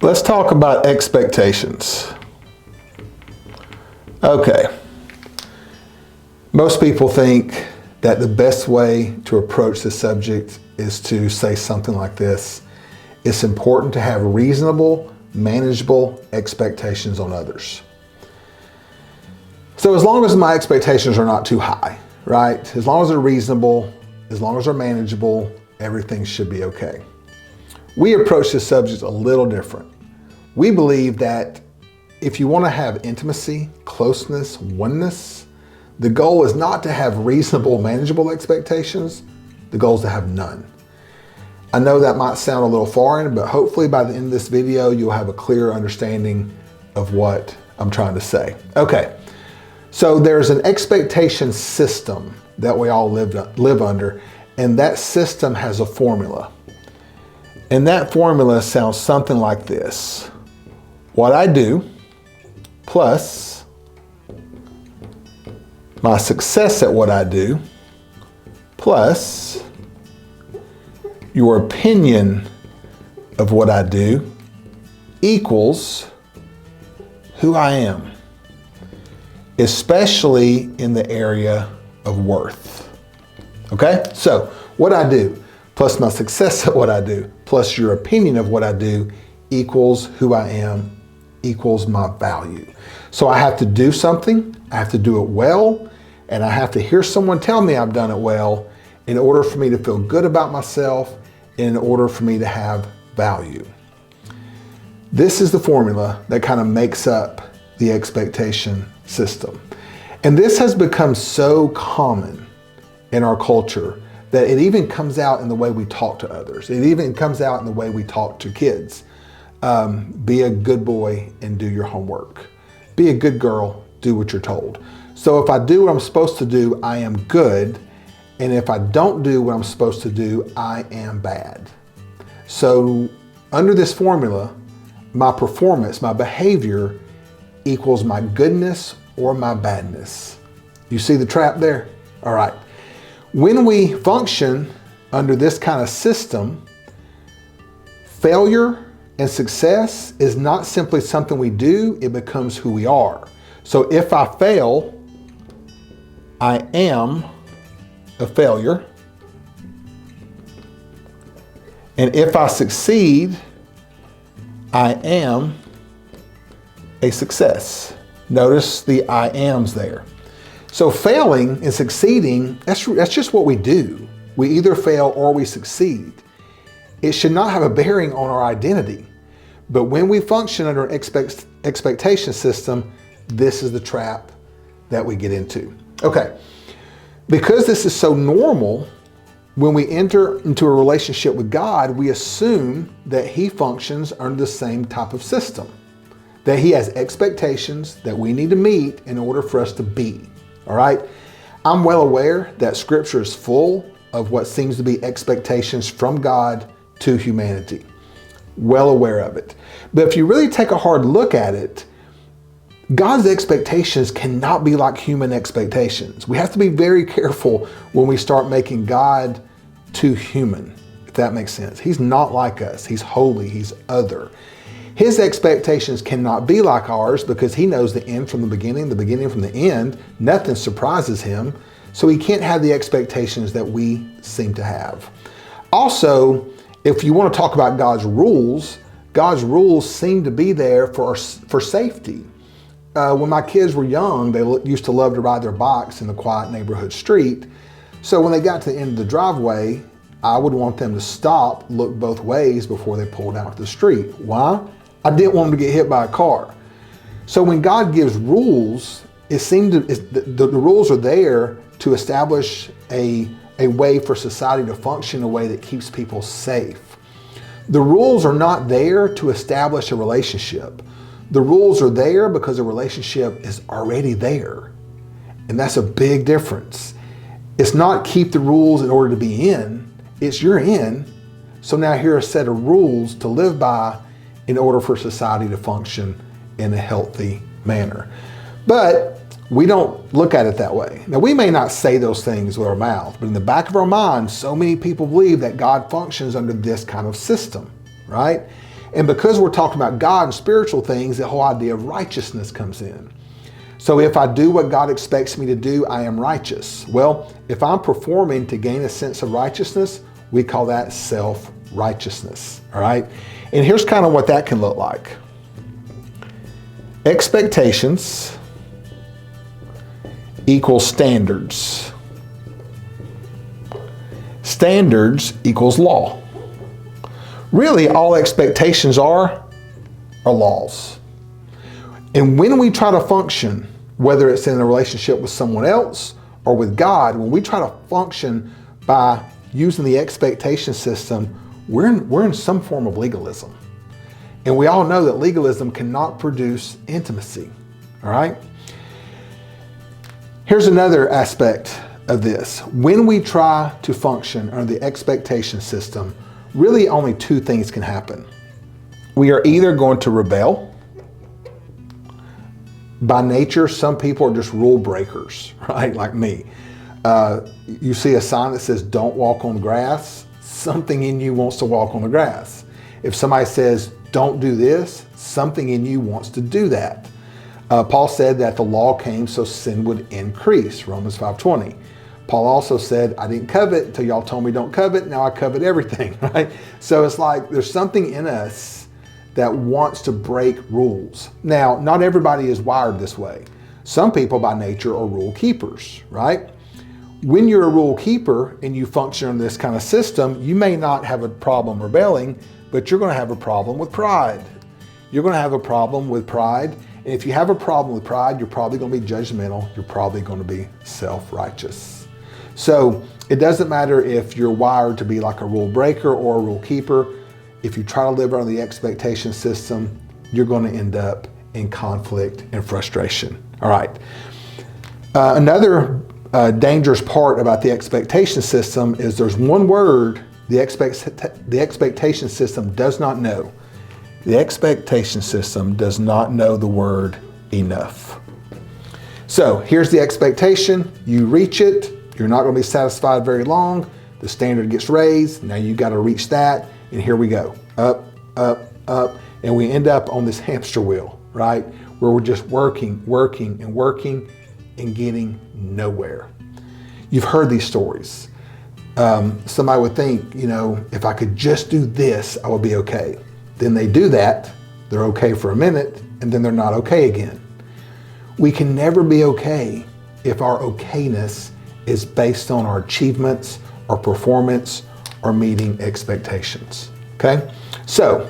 Let's talk about expectations. Okay. Most people think that the best way to approach the subject is to say something like this. It's important to have reasonable, manageable expectations on others. So as long as my expectations are not too high, right? As long as they're reasonable, as long as they're manageable, everything should be okay. We approach this subject a little different. We believe that if you want to have intimacy, closeness, oneness, the goal is not to have reasonable, manageable expectations. The goal is to have none. I know that might sound a little foreign, but hopefully by the end of this video, you'll have a clear understanding of what I'm trying to say. Okay, so there's an expectation system that we all live under, and that system has a formula. And that formula sounds something like this. What I do plus my success at what I do plus your opinion of what I do equals who I am, especially in the area of worth. Okay? So what I do plus my success at what I do plus your opinion of what I do equals who I am, equals my value. So I have to do something, I have to do it well, and I have to hear someone tell me I've done it well in order for me to feel good about myself, in order for me to have value. This is the formula that kind of makes up the expectation system. And this has become so common in our culture that it even comes out in the way we talk to others. It even comes out in the way we talk to kids. Be a good boy and do your homework. Be a good girl, do what you're told. So if I do what I'm supposed to do, I am good. And if I don't do what I'm supposed to do, I am bad. So under this formula, my performance, my behavior equals my goodness or my badness. You see the trap there? All right. When we function under this kind of system, failure and success is not simply something we do, it becomes who we are. So if I fail, I am a failure. And if I succeed, I am a success. Notice the I ams there. So failing and succeeding, that's just what we do. We either fail or we succeed. It should not have a bearing on our identity. But when we function under an expectation system, this is the trap that we get into. Okay, because this is so normal, when we enter into a relationship with God, we assume that He functions under the same type of system, that He has expectations that we need to meet in order for us to be. All right? I'm well aware that Scripture is full of what seems to be expectations from God to humanity. Well aware of it. But if you really take a hard look at it, God's expectations cannot be like human expectations. We have to be very careful when we start making God too human, if that makes sense. He's not like us. He's holy. He's other. His expectations cannot be like ours because He knows the end from the beginning from the end. Nothing surprises Him. So He can't have the expectations that we seem to have. Also, if you want to talk about God's rules seem to be there for safety. When my kids were young, they used to love to ride their bikes in the quiet neighborhood street. So when they got to the end of the driveway, I would want them to stop, look both ways before they pulled out to the street. Why? I didn't want them to get hit by a car. So when God gives rules, the rules are there to establish a way for society to function in a way that keeps people safe. The rules are not there to establish a relationship. The rules are there because a relationship is already there. And that's a big difference. It's not keep the rules in order to be in. It's you're in. So now here are a set of rules to live by in order for society to function in a healthy manner. But we don't look at it that way. Now, we may not say those things with our mouth, but in the back of our mind, so many people believe that God functions under this kind of system, right? And because we're talking about God and spiritual things, the whole idea of righteousness comes in. So if I do what God expects me to do, I am righteous. Well, if I'm performing to gain a sense of righteousness, we call that self-righteousness, all right? And here's kind of what that can look like. Expectations equals standards. Standards equals law. Really, all expectations are laws. And when we try to function, whether it's in a relationship with someone else or with God, when we try to function by using the expectation system, we're in some form of legalism. And we all know that legalism cannot produce intimacy, all right? Here's another aspect of this. When we try to function under the expectation system, really only two things can happen. We are either going to rebel. By nature, some people are just rule breakers, right? Like me. You see a sign that says, don't walk on grass, something in you wants to walk on the grass. If somebody says, don't do this, something in you wants to do that. Paul said that the law came so sin would increase, Romans 5:20. Paul also said, I didn't covet until y'all told me don't covet, now I covet everything, right? So it's like there's something in us that wants to break rules. Now, not everybody is wired this way. Some people by nature are rule keepers, right? When you're a rule keeper and you function in this kind of system, you may not have a problem rebelling, but you're going to have a problem with pride. You're going to have a problem with pride. And if you have a problem with pride, you're probably going to be judgmental. You're probably going to be self-righteous. So it doesn't matter if you're wired to be like a rule breaker or a rule keeper. If you try to live under the expectation system, you're going to end up in conflict and frustration. All right. Another dangerous part about the expectation system is there's one word the expectation system does not know. The expectation system does not know the word enough. So here's the expectation. You reach it. You're not going to be satisfied very long. The standard gets raised. Now you got to reach that. And here we go, up, up, up. And we end up on this hamster wheel, right? Where we're just working and getting nowhere. You've heard these stories. Somebody would think, if I could just do this, I would be okay. Then they do that, they're okay for a minute, and then they're not okay again. We can never be okay if our okayness is based on our achievements, our performance, or meeting expectations, okay? So,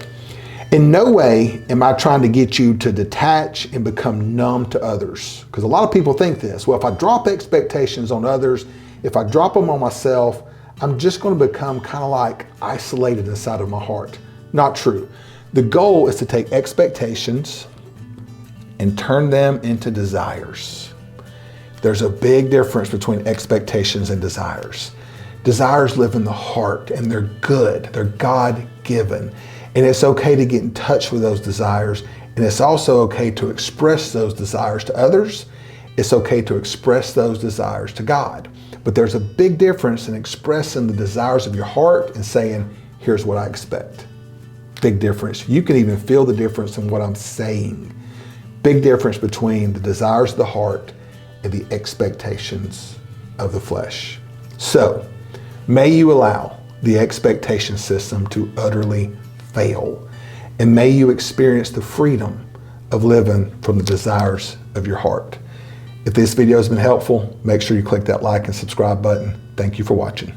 in no way am I trying to get you to detach and become numb to others. Because a lot of people think this, well, if I drop expectations on others, if I drop them on myself, I'm just going to become kind of like isolated inside of my heart. Not true. The goal is to take expectations and turn them into desires. There's a big difference between expectations and desires. Desires live in the heart and they're good. They're God-given. And it's okay to get in touch with those desires. And it's also okay to express those desires to others. It's okay to express those desires to God. But there's a big difference in expressing the desires of your heart and saying, here's what I expect. Big difference. You can even feel the difference in what I'm saying. Big difference between the desires of the heart and the expectations of the flesh. So, may you allow the expectation system to utterly fail. And may you experience the freedom of living from the desires of your heart. If this video has been helpful, make sure you click that like and subscribe button. Thank you for watching.